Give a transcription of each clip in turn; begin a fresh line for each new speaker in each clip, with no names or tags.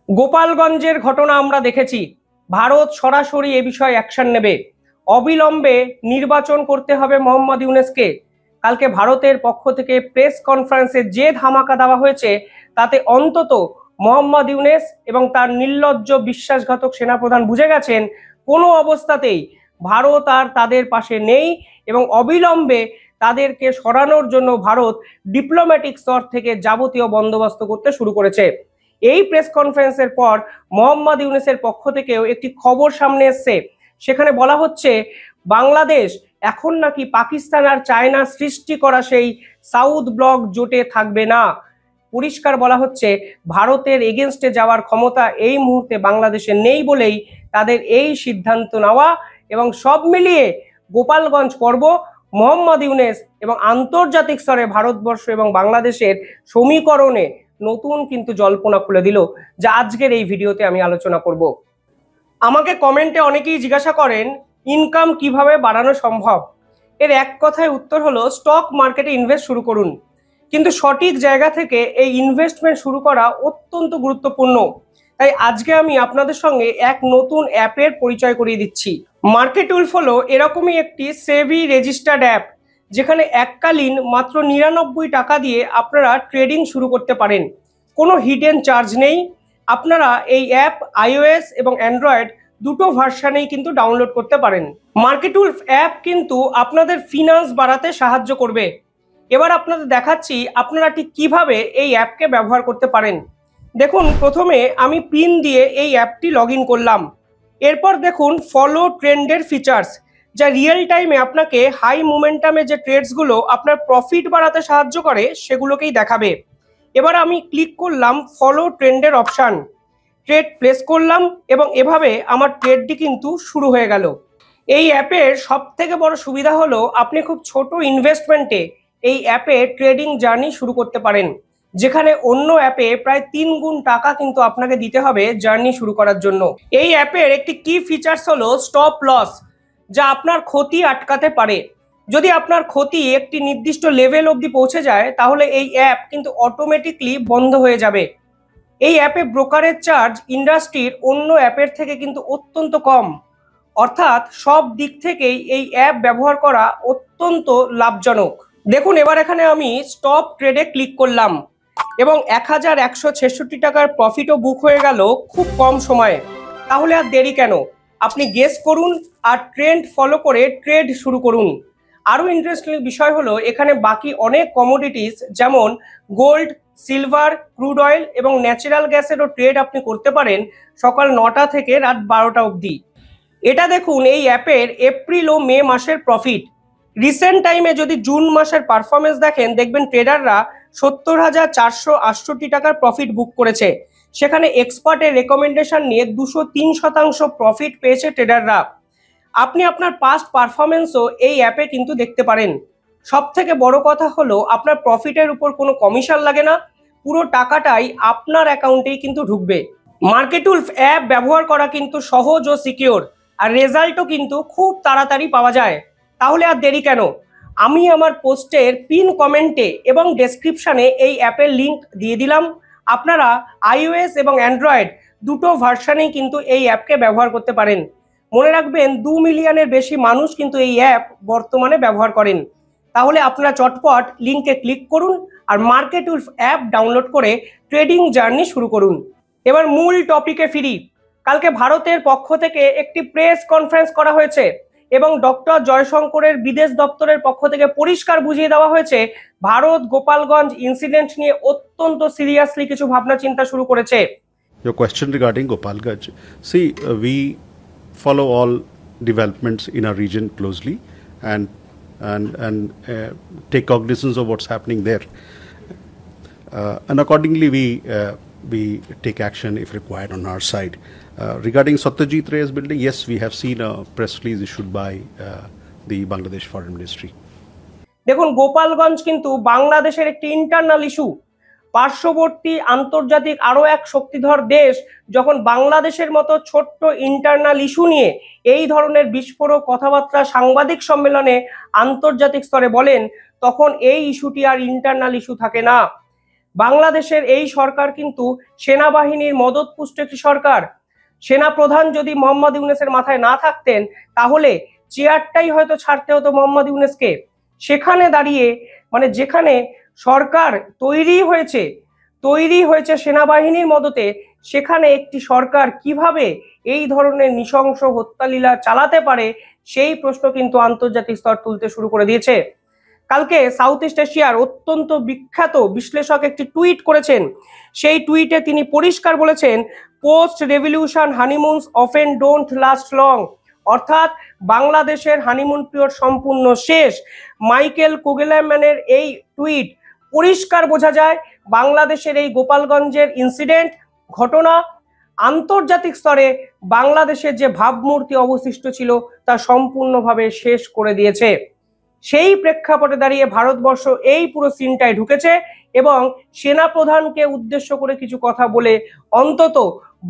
গোপালগঞ্জের ঘটনা আমরা দেখেছি। ভারত সরাসরি এ বিষয়ে অ্যাকশন নেবে। অবিলম্বে নির্বাচন করতে হবে মোহাম্মদ ইউনূসকে। কালকে ভারতের পক্ষ থেকে প্রেস কনফারেন্সে যে ধামাকা দেওয়া হয়েছে তাতে অন্তত মোহাম্মদ ইউনূস এবং তার নির্লজ্জ বিশ্বাসঘাতক সেনাপ্রধান বুঝে গেছেন কোনো অবস্থাতেই ভারত আর তাদের পাশে নেই এবং অবিলম্বে তাদেরকে সরানোর জন্য ভারত ডিপ্লোম্যাটিক স্তর থেকে যাবতীয় বন্দোবস্ত করতে শুরু করেছে। এই প্রেস কনফারেন্সের পর মোহাম্মদ ইউনূসের পক্ষ থেকেও একটি খবর সামনে এসছে। সেখানে বলা হচ্ছে বাংলাদেশ এখন নাকি পাকিস্তান আর চায়না সৃষ্টি করা সেই সাউথ ব্লক জোটে থাকবে না। পরিষ্কার বলা হচ্ছে ভারতের এগেনস্টে যাওয়ার ক্ষমতা এই মুহূর্তে বাংলাদেশে নেই বলেই তাদের এই সিদ্ধান্ত নেওয়া। এবং সব মিলিয়ে গোপালগঞ্জ পর্ব, মোহাম্মদ ইউনূস এবং আন্তর্জাতিক স্তরে ভারতবর্ষ এবং বাংলাদেশের সমীকরণে নতুন কিন্তু জল্পনা খুলে দিল, যা আজকের এই ভিডিওতে আমি আলোচনা করব। আমাকে কমেন্টে অনেকেই জিজ্ঞাসা করেন ইনকাম কিভাবে বাড়ানো সম্ভব। এর এক কথায় উত্তর হলো স্টক মার্কেটে ইনভেস্ট শুরু করুন। কিন্তু সঠিক জায়গা থেকে এই ইনভেস্টমেন্ট শুরু করা অত্যন্ত গুরুত্বপূর্ণ। তাই আজকে আমি আপনাদের সঙ্গে এক নতুন অ্যাপের পরিচয় করিয়ে দিচ্ছি। মার্কেটউলফ হলো এরকমই একটি সেবি রেজিস্টার্ড অ্যাপ, যেখানে এককালীন মাত্র 99 টাকা দিয়ে আপনারা ট্রেডিং শুরু করতে পারেন। কোনো হিডেন চার্জ নেই। আপনারা এই অ্যাপ iOS এবং অ্যান্ড্রয়েড দুটো ভার্সানেই কিন্তু ডাউনলোড করতে পারেন। মার্কেটউলফ অ্যাপ কিন্তু আপনাদের ফিনান্স বাড়াতে সাহায্য করবে। এবার আপনাদের দেখাচ্ছি আপনারা ঠিক কিভাবে এই অ্যাপকে ব্যবহার করতে পারেন। দেখুন, প্রথমে আমি পিন দিয়ে এই অ্যাপটি লগ ইন করলাম। এরপর দেখুন ফলো ট্রেন্ডের ফিচার্স, যা রিয়েল টাইমে আপনাকে হাই মোমেন্টামে যে ট্রেডসগুলো আপনার প্রফিট বাড়াতে সাহায্য করে সেগুলোকেই দেখাবে। এবার আমি ক্লিক করলাম ফলো ট্রেন্ডের অপশান, ট্রেড প্লেস করলাম এবং এভাবে আমার ট্রেডটি কিন্তু শুরু হয়ে গেল। এই অ্যাপের সব থেকে বড় সুবিধা হলো আপনি খুব ছোট ইনভেস্টমেন্টে এই অ্যাপে ট্রেডিং জার্নি শুরু করতে পারেন, যেখানে অন্য অ্যাপে প্রায় 3 গুণ টাকা কিন্তু আপনাকে দিতে হবে জার্নি শুরু করার জন্য। এই অ্যাপের একটি কি ফিচার্স হলো স্টপ লস, যা আপনার ক্ষতি আটকাতে পারে। যদি আপনার ক্ষতি একটি নির্দিষ্ট লেভেল অবধি পৌঁছে যায় তাহলে এই অ্যাপ কিন্তু অটোমেটিকলি বন্ধ হয়ে যাবে। এই অ্যাপে ব্রোকারেজ চার্জ ইন্ডাস্ট্রির অন্য অ্যাপের থেকে কিন্তু অত্যন্ত কম। অর্থাৎ সব দিক থেকেই এই অ্যাপ ব্যবহার করা অত্যন্ত লাভজনক। দেখুন, এবার এখানে আমি স্টপ ট্রেডে ক্লিক করলাম এবং 1166 টাকার প্রফিটও বুক হয়ে গেল খুব কম সময়ে। তাহলে আর দেরি কেন, আপনি গেস করুন আর ট্রেন্ড ফলো করে ট্রেড শুরু করুন। আরও ইন্টারেস্টিং বিষয় হলো এখানে বাকি অনেক কমোডিটিস যেমন গোল্ড, সিলভার, ক্রুড অয়েল এবং ন্যাচারাল গ্যাসেরও ট্রেড আপনি করতে পারেন সকাল 9টা থেকে রাত 12টা অবধি। এটা দেখুন এই অ্যাপের এপ্রিল ও মে মাসের প্রফিট। রিসেন্ট টাইমে যদি জুন মাসের পারফরমেন্স দেখেন, দেখবেন ট্রেডাররা 70,468 টাকার প্রফিট বুক করেছে। সেখানে এক্সপার্টের রেকমেন্ডেশন নিয়ে 203% প্রফিট পেয়েছে ট্রেডাররা। আপনি আপনার পাস্ট পারফরমেন্সও এই অ্যাপে কিন্তু দেখতে পারেন। সব থেকে বড় কথা হলো আপনার প্রফিটের উপর কোনো কমিশন লাগে না, পুরো টাকাটাই আপনার অ্যাকাউন্টেই কিন্তু ঢুকবে। মার্কেটউলফ অ্যাপ ব্যবহার করা কিন্তু সহজ ও সিকিওর, আর রেজাল্টও কিন্তু খুব তাড়াতাড়ি পাওয়া যায়। তাহলে আর দেরি কেন, আমি আমার পোস্টের পিন কমেন্টে এবং ডেসক্রিপশানে এই অ্যাপের লিঙ্ক দিয়ে দিলাম। আপনারা iOS এবং অ্যান্ড্রয়েড দুটো ভার্সানেই কিন্তু এই অ্যাপকে ব্যবহার করতে পারেন। মনে রাখবেন 2 মিলিয়নের বেশি মানুষ কিন্তু এই অ্যাপ বর্তমানে ব্যবহার করেন। তাহলে আপনারা চটপট লিঙ্কে ক্লিক করুন আর মার্কেটউলফ অ্যাপ ডাউনলোড করে ট্রেডিং জার্নি শুরু করুন। এবার মূল টপিকে ফিরি। কালকে ভারতের পক্ষ থেকে একটি প্রেস কনফারেন্স করা হয়েছে এবং ডক্টর জয়শঙ্করের বিদেশ দপ্তরের পক্ষ থেকে পরিষ্কার বুঝিয়ে দেওয়া হয়েছে ভারত গোপালগঞ্জ ইনসিডেন্ট নিয়ে অত্যন্ত সিরিয়াসলি কিছু ভাবনা চিন্তা শুরু করেছে।
Your question regarding Gopalganj. See, we follow all developments in our region closely and take cognizance of what's happening there. And accordingly, we take action if required on our side. Regarding Satyajit Ray's building, yes, we have seen a press release issued by the Bangladesh Foreign Ministry.
দেখুন, গোপালগঞ্জ কিন্তু বাংলাদেশের একটি internal issue. পার্শ্ববর্তী আন্তর্জাতিক আরও এক শক্তিধর দেশ যখন বাংলাদেশের মতো ছোট্ট ইন্টারনাল ইস্যু নিয়ে এই ধরনের বিস্ফোরক কথাবার্তা সাংবাদিক সম্মেলনে আন্তর্জাতিক স্তরে বলেন, তখন এই ইস্যুটি আর ইন্টারনাল ইস্যু থাকে না। বাংলাদেশের এই সরকার কিন্তু সেনাবাহিনীর মদতপুষ্ট একটি সরকার। সেনা প্রধান যদি মোহাম্মদ ইউনূসের মাথায় না থাকতেন তাহলে চেয়ারটাই হয়তো ছাড়তে হতো মোহাম্মদ ইউনূসকে। সেখানে দাঁড়িয়ে মানে যেখানে সরকার তৈরি হয়েছে সেনাবাহিনীর মদতে, সেখানে একটি সরকার কিভাবে এই ধরনের নৃশংস হত্যালীলা চালাতে পারে সেই প্রশ্ন কিন্তু আন্তর্জাতিক স্তর তুলতে শুরু করে দিয়েছে। কালকে সাউথ ইস্ট এশিয়ার অত্যন্ত বিখ্যাত বিশ্লেষক একটি টুইট করেছেন। সেই টুইটে তিনি পরিষ্কার বলেছেন, post revolution honeymoons often don't last long, অর্থাৎ বাংলাদেশের হানিমুন পিরিয়ড সম্পূর্ণ শেষ। মাইকেল কুগেলম্যানের এই টুইট পরিষ্কার বোঝা যায় বাংলাদেশের এই গোপালগঞ্জের ইনসিডেন্ট ঘটনা আন্তর্জাতিক স্তরে বাংলাদেশের যে ভাবমূর্তি অবশিষ্ট ছিল তা সম্পূর্ণভাবে শেষ করে দিয়েছে। সেই প্রেক্ষাপটে দাঁড়িয়ে ভারতবর্ষ এই পুরো সিনটায় ঢুকেছে এবং সেনা প্রধানকে উদ্দেশ্য করে কিছু কথা বলে অন্তত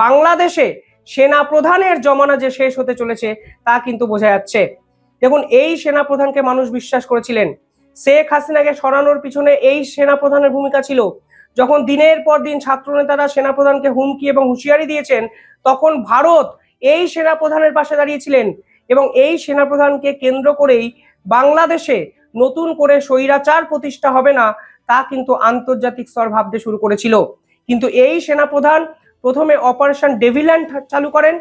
বাংলাদেশে সেনা প্রধানের জমানা যে শেষ হতে চলেছে তা কিন্তু বোঝা যাচ্ছে। দেখুন, এই সেনা প্রধানকে মানুষ বিশ্বাস করেছিলেন। শেখ হাসিনাকে সরানোর পিছনে এই সেনা প্রধানের ভূমিকা ছিল। যখন দিনের পর দিন ছাত্রনেতারা সেনাপ্রধানকে হুমকি এবং হুঁশিয়ারি দিয়েছেন, তখন ভারত এই সেনাপ্রধানের পাশে দাঁড়িয়েছিলেন এবং এই সেনাপ্রধানকে কেন্দ্র করেই বাংলাদেশে নতুন করে স্বৈরাচার প্রতিষ্ঠা হবে না তা কিন্তু আন্তর্জাতিক স্তর ভাবতে শুরু করেছিল। কিন্তু এই সেনাপ্রধান প্রথমে অপারেশন ডেভিল্যান্ড চালু করেন,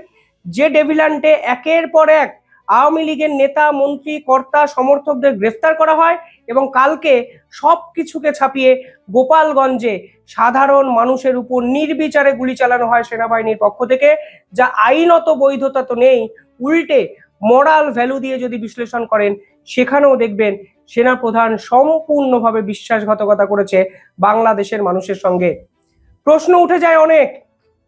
যে ডেভিল্যান্ডে একের পর এক আওয়ামী লীগের নেতা মন্ত্রী কর্তা সমর্থকদের গ্রেফতার করা হয় এবং কালকে সব কিছুকে ছাপিয়ে গোপালগঞ্জে সাধারণ মানুষের উপর নির্বিচারে গুলি চালানো হয় সেনাবাহিনীর পক্ষ থেকে, যা আইনত বৈধতা তো নেই, উল্টে মোরাল ভ্যালু দিয়ে যদি বিশ্লেষণ করেন সেখানেও দেখবেন সেনাপ্রধান সম্পূর্ণভাবে বিশ্বাসঘাতকতা করেছে বাংলাদেশের মানুষের সঙ্গে। প্রশ্ন উঠে যায় অনেক।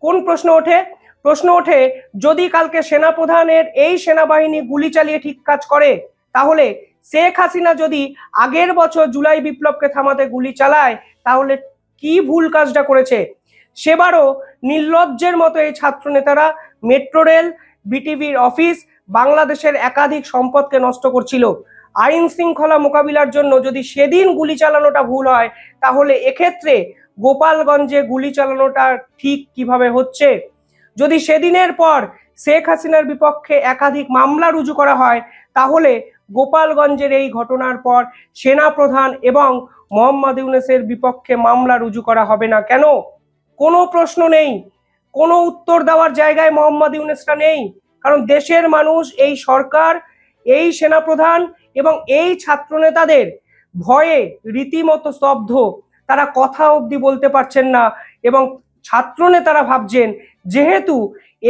কোন প্রশ্ন ওঠে? প্রশ্ন ওঠে, যদি কালকে সেনাপ্রধানের এই সেনাবাহিনী গুলি চালিয়ে ঠিক কাজ করে, তাহলে শেখ হাসিনা যদি আগের বছর জুলাই বিপ্লবকে থামাতে গুলি চালায় তাহলে কি ভুল কাজটা করেছে? সেবারও নির্লজ্জের মতো এই ছাত্র নেতারা মেট্রো রেল, বিটিভির অফিস, বাংলাদেশের একাধিক সম্পদকে নষ্ট করছিল। আইন শৃঙ্খলা মোকাবিলার জন্য যদি সেদিন গুলি চালানোটা ভুল হয়, তাহলে এক্ষেত্রে গোপালগঞ্জে গুলি চালানোটা ঠিক কিভাবে হচ্ছে? যদি সেদিনের পর শেখ হাসিনার বিপক্ষে একাধিক মামলা রুজু করা হয়, তাহলে গোপালগঞ্জের এই ঘটনার পর সেনাপ্রধান এবং মোহাম্মদ ইউনূসের বিপক্ষে মামলা রুজু করা হবে না কেন? কোনো প্রশ্ন নেই, কোনো উত্তর দেওয়ার জায়গায় মোহাম্মদ ইউনূসটা নেই। কারণ দেশের মানুষ এই সরকার, এই সেনাপ্রধান এবং এই ছাত্রনেতাদের ভয়ে রীতিমতো স্তব্ধ। তারা কথা অবধি বলতে পারছেন না এবং ছাত্রনেতারা ভাবছেন যেহেতু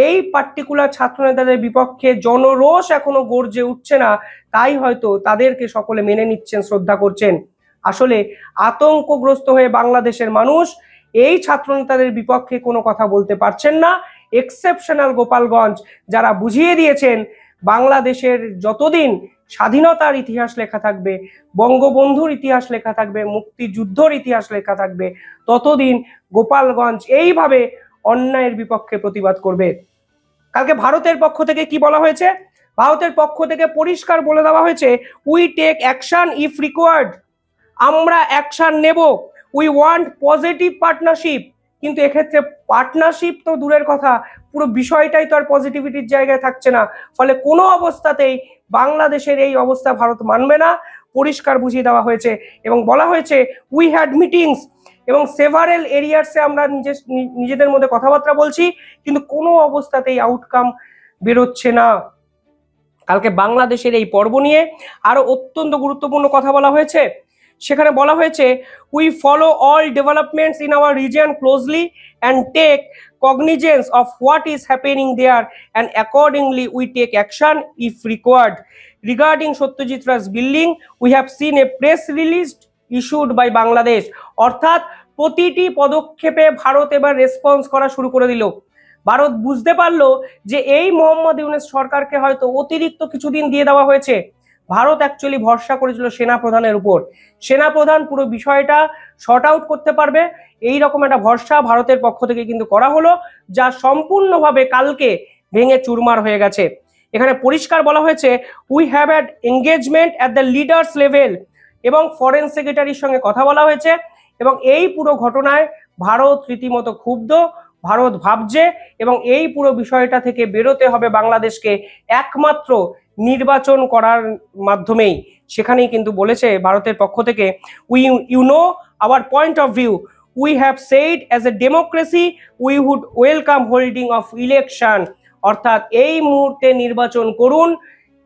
এই পার্টিকুলার ছাত্রনেতাদের বিপক্ষে জনরোষ এখনো গর্জে উঠছে না, তাই হয়তো তাদেরকে সকলে মেনে নিচ্ছেন, শ্রদ্ধা করছেন। আসলে আতঙ্কগ্রস্ত হয়ে বাংলাদেশের মানুষ এই ছাত্রনেতাদের বিপক্ষে কোনো কথা বলতে পারছেন না। এক্সেপশনাল গোপালগঞ্জ যারা বুঝিয়ে দিয়েছেন বাংলাদেশের যতদিন স্বাধীনতার ইতিহাস লেখা থাকবে, বঙ্গবন্ধুর ইতিহাস লেখা থাকবে, মুক্তিযুদ্ধর ইতিহাস লেখা থাকবে, ততদিন গোপালগঞ্জ এইভাবে অন্যায়ের বিপক্ষে প্রতিবাদ করবে। কালকে ভারতের পক্ষ থেকে কি বলা হয়েছে? ভারতের পক্ষ থেকে পরিষ্কার বলে দেওয়া হয়েছে, we take action if required, আমরা অ্যাকশন নেব, উই ওয়ান্ট পজিটিভ পার্টনারশিপ। কিন্তু এক্ষেত্রে পার্টনারশিপ তো দূরের কথা, পুরো বিষয়টাই তো আর পজিটিভিটির জায়গায় থাকছে না। ফলে কোনো অবস্থাতেই বাংলাদেশের এই অবস্থা ভারত মানবে না, পরিষ্কার বুঝিয়ে দেওয়া হয়েছে। এবং বলা হয়েছে উই হ্যাড মিটিংস এবং সেভারেল এরিয়াসে আমরা নিজেদের মধ্যে কথাবার্তা বলছি, কিন্তু কোনো অবস্থাতেই আউটকাম বেরোচ্ছে না। কালকে বাংলাদেশের এই পর্ব নিয়ে আরো অত্যন্ত গুরুত্বপূর্ণ কথা বলা হয়েছে। সেখানে বলা হয়েছে, we follow all developments in our region closely and take cognizance of what is happening there and accordingly we take action if required. Regarding Satyajit Ray's building, we have seen a press release issued by Bangladesh. অর্থাৎ প্রতিটি পদক্ষেপে ভারত এবার response করা শুরু করে দিল। ভারত বুঝতে পারলো যে এই মোহাম্মদ ইউনূস সরকারকে হয়তো অতিরিক্ত কিছুদিন দিয়ে দেওয়া হয়েছে। ভারত অ্যাকচুয়ালি ভরসা করেছিল সেনাপ্রধানের উপর, সেনাপ্রধান পুরো বিষয়টা শর্ট আউট করতে পারবে, এই রকম একটা ভরসা ভারতের পক্ষ থেকে কিন্তু করা হলো, যা সম্পূর্ণভাবে কালকে ভেঙে চুরমার হয়ে গেছে। এখানে পরিষ্কার বলা হয়েছে, we have had engagement at the leaders level এবং ফরেন সেক্রেটারির সঙ্গে কথা বলা হয়েছে এবং এই পুরো ঘটনায় ভারত রীতিমতো ক্ষুব্ধ, ভারত ভাবছে এবং এই পুরো বিষয়টা থেকে বেরোতে হবে বাংলাদেশকে একমাত্র নির্বাচন করার মাধ্যমেই। সেখানেই কিন্তু বলেছে ভারতের পক্ষ থেকে, you know our point of view, we have said as a democracy we would welcome holding of election. অর্থাৎ এই মুহূর্তে নির্বাচন করুন,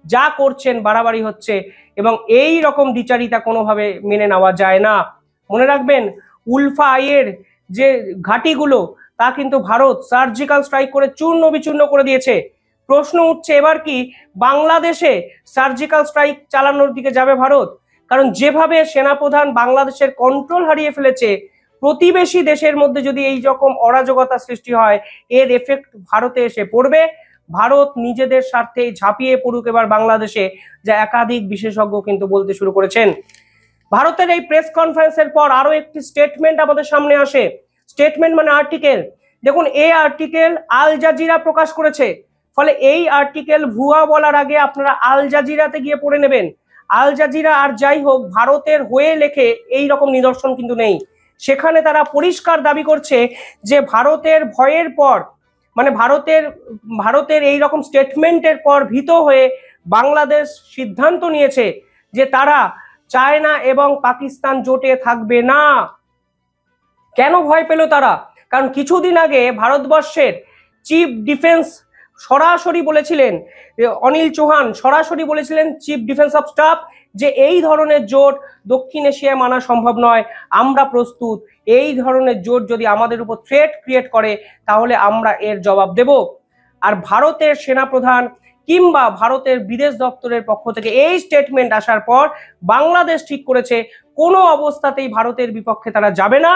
যা করছেন বাড়াবাড়ি হচ্ছে এবং এই রকম দ্বিচারিতা কোনোভাবে মেনে নেওয়া যায় না। মনে রাখবেন, উলফা আইয়ের যে ঘাঁটিগুলো তা কিন্তু ভারত সার্জিক্যাল স্ট্রাইক করে চূর্ণ বিচূর্ণ করে দিয়েছে। প্রশ্ন উঠছে এবার কি বাংলাদেশে সার্জিক্যাল স্ট্রাইক চালানোর দিকে যাবে ভারত? কারণ যেভাবে সেনাপ্রধান বাংলাদেশের কন্ট্রোল হারিয়ে ফেলেছে, প্রতিবেশী দেশের মধ্যে যদি এই রকম অরাজকতা সৃষ্টি হয়, এর এফেক্ট ভারতে এসে পড়বে। ভারত নিজেদের স্বার্থেই ঝাঁপিয়ে পড়ুক এবার বাংলাদেশে, যা একাধিক বিশেষজ্ঞ কিন্তু বলতে শুরু করেছেন। ভারতের এই প্রেস কনফারেন্সের পর আরো একটি স্টেটমেন্ট আমাদের সামনে আসে। স্টেটমেন্ট মানে আর্টিকেল। দেখুন, এই আর্টিকেল আল জাজিরা প্রকাশ করেছে। ফলে এই আর্টিকেল ভুয়া বলার আগে আপনারা আল জাজিরাতে গিয়ে পড়ে নেবেন। আল জাজিরা আর যাই হোক, ভারতের হয়ে লেখে এই রকম নিদর্শন কিন্তু নেই। সেখানে তারা পরিষ্কার দাবি করছে যে ভারতের ভয়ের পর, মানে ভারতের এই রকম স্টেটমেন্টের পর ভীত হয়ে বাংলাদেশ সিদ্ধান্ত নিয়েছে যে তারা চায়না এবং পাকিস্তান জোটে থাকবে না। কেন ভয় পেল তারা? কারণ কিছুদিন আগে ভারতবর্ষের চিফ ডিফেন্স সরাসরি বলেছিলেন, অনিল চৌহান সরাসরি বলেছিলেন, চিফ ডিফেন্স অফ স্টাফ, যে এই ধরনের জোট দক্ষিণ এশিয়ায় মানা সম্ভব নয়, আমরা প্রস্তুত। এই ধরনের জোট যদি আমাদের উপর থ্রেট ক্রিয়েট করে তাহলে আমরা এর জবাব দেব। আর ভারতের সেনাপ্রধান কিংবা ভারতের বিদেশ দপ্তরের পক্ষ থেকে এই স্টেটমেন্ট আসার পর বাংলাদেশ ঠিক করেছে কোনো অবস্থাতেই ভারতের বিপক্ষে তারা যাবে না।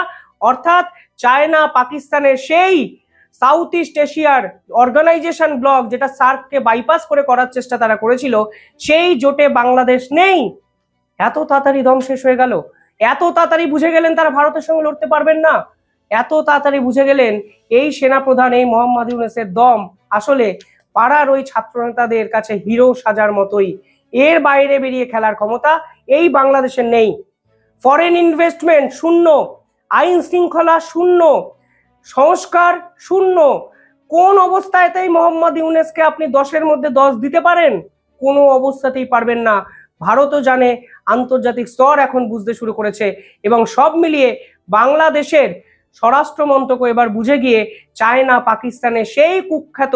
অর্থাৎ চায়না পাকিস্তানের সেই সাউথ ইস্ট এশিয়ার অর্গানাইজেশন ব্লক, যেটা সার্ককে বাইপাস করে করার চেষ্টা তারা করেছিল, সেই জোটে বাংলাদেশ নেই। এত তাড়াতাড়ি দম শেষ হয়ে গেল, এত তাড়াতাড়ি বুঝে গেলেন তারা ভারতের সঙ্গে লড়তে পারবেন না, এত তাড়াতাড়ি বুঝে গেলেন এই সেনাপ্রধান, এই মোহাম্মদ ইউনূসের দম আসলে পাড়ার ওই ছাত্রনেতাদের কাছে হিরো সাজার মতোই। এর বাইরে বেরিয়ে খেলার ক্ষমতা এই বাংলাদেশের নেই। ফরেন ইনভেস্টমেন্ট শূন্য, আইন শৃঙ্খলা শূন্য, সংস্কার শূন্য। কোন অবস্থাতেই মোহাম্মদ ইউনূসকে আপনি 10-এর মধ্যে 10 দিতে পারেন? কোনো অবস্থাতেই পারবেন না। ভারতও জানে, আন্তর্জাতিক স্তর এখন বুঝতে শুরু করেছে এবং সব মিলিয়ে বাংলাদেশের স্বরাষ্ট্র মন্ত্রক এবার বুঝে গিয়ে চায়না পাকিস্তানের সেই কুখ্যাত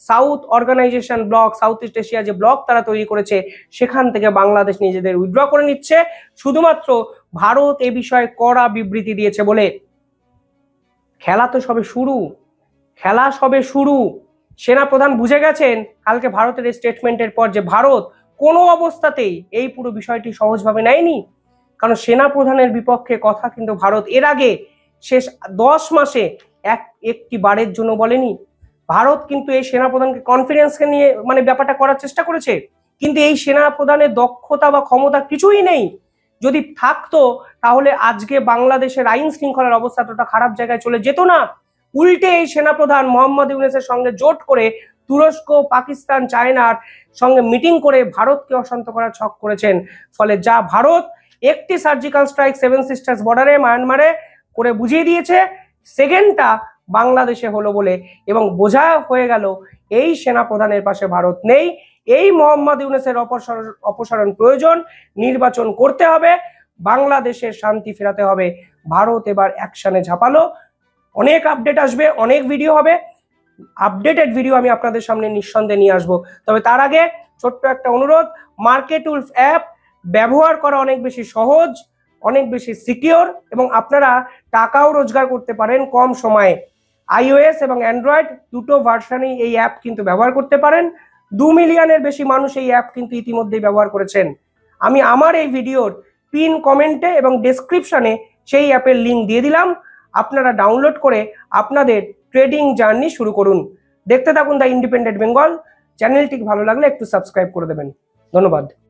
south organization block, south east Asia যে ব্লক তারা তৈরি করেছে, সেখান থেকে বাংলাদেশ নিজেদের উইথড্র করে নিচ্ছে শুধুমাত্র ভারত এ বিষয়ে কড়া বিবৃতি দিয়েছে বলে। খেলা তো সবে শুরু, খেলা সবে শুরু। সেনাপ্রধান বুঝে গেছেন কালকে ভারতের স্টেটমেন্টের পর যে ভারত কোনো অবস্থাতেই এই পুরো বিষয়টি সহজভাবে নেয়নি। কারণ সেনাপ্রধানের বিপক্ষে কথা কিন্তু ভারত এর আগে শেষ 10 মাসে একটি বারের জন্য বলেনি। ভারত কিন্তু এই সেনাপ্রধানকে কনফিডেন্সকে নিয়ে মানে ব্যাপারটা করার চেষ্টা করেছে, কিন্তু এই সেনাপ্রধানের দক্ষতা বা ক্ষমতা কিছুই নেই। যদি থাকতো তাহলে আজকে বাংলাদেশের আইন শৃঙ্খলার অবস্থা এতটা খারাপ জায়গায় চলে যেত না। উল্টে এই সেনাপ্রধান মোহাম্মদ ইউনূসের সঙ্গে জোট করে তুরস্ক, পাকিস্তান, চায়নার সঙ্গে মিটিং করে ভারতকে অশান্ত করার ছক করেছেন। ফলে যা ভারত একটি সার্জিক্যাল স্ট্রাইক 7 সিস্টার্স বর্ডারে মায়ানমারে করে বুঝিয়ে দিয়েছে, সেকেন্ডটা বাংলাদেশে হলো বলে, এবং বোঝা হয়ে গেল এই সেনাপ্রধানের পাশে ভারত নেই। এই মোহাম্মদ ইউনূসের অপসারণ প্রয়োজন, নির্বাচন করতে হবে, বাংলাদেশের শান্তি ফেরাতে হবে। ভারত এবার অ্যাকশনে ঝাঁপালো। অনেক আপডেট আসবে, অনেক ভিডিও হবে, আপডেটেড ভিডিও আমি আপনাদের সামনে নিঃসন্দেহে নিয়ে আসবো। তবে তার আগে ছোট্ট একটা অনুরোধ, মার্কেটউলফ অ্যাপ ব্যবহার করা অনেক বেশি সহজ, অনেক বেশি সিকিওর এবং আপনারা টাকাও রোজগার করতে পারেন কম সময়ে। iOS এবং অ্যান্ড্রয়েড দুটো ভার্সনেই এই অ্যাপ কিন্তু ব্যবহার করতে পারেন। 2 মিলিয়নের বেশি মানুষ এই অ্যাপ কিন্তু ইতিমধ্যেই ব্যবহার করেছেন। আমি আমার এই ভিডিওর পিন কমেন্টে এবং ডেসক্রিপশনে সেই অ্যাপের লিঙ্ক দিয়ে দিলাম, আপনারা ডাউনলোড করে আপনাদের ট্রেডিং জার্নি শুরু করুন। দেখতে থাকুন দ্য ইন্ডিপেন্ডেন্ট বেঙ্গল। চ্যানেলটি ভালো লাগলে একটু সাবস্ক্রাইব করে দেবেন। ধন্যবাদ।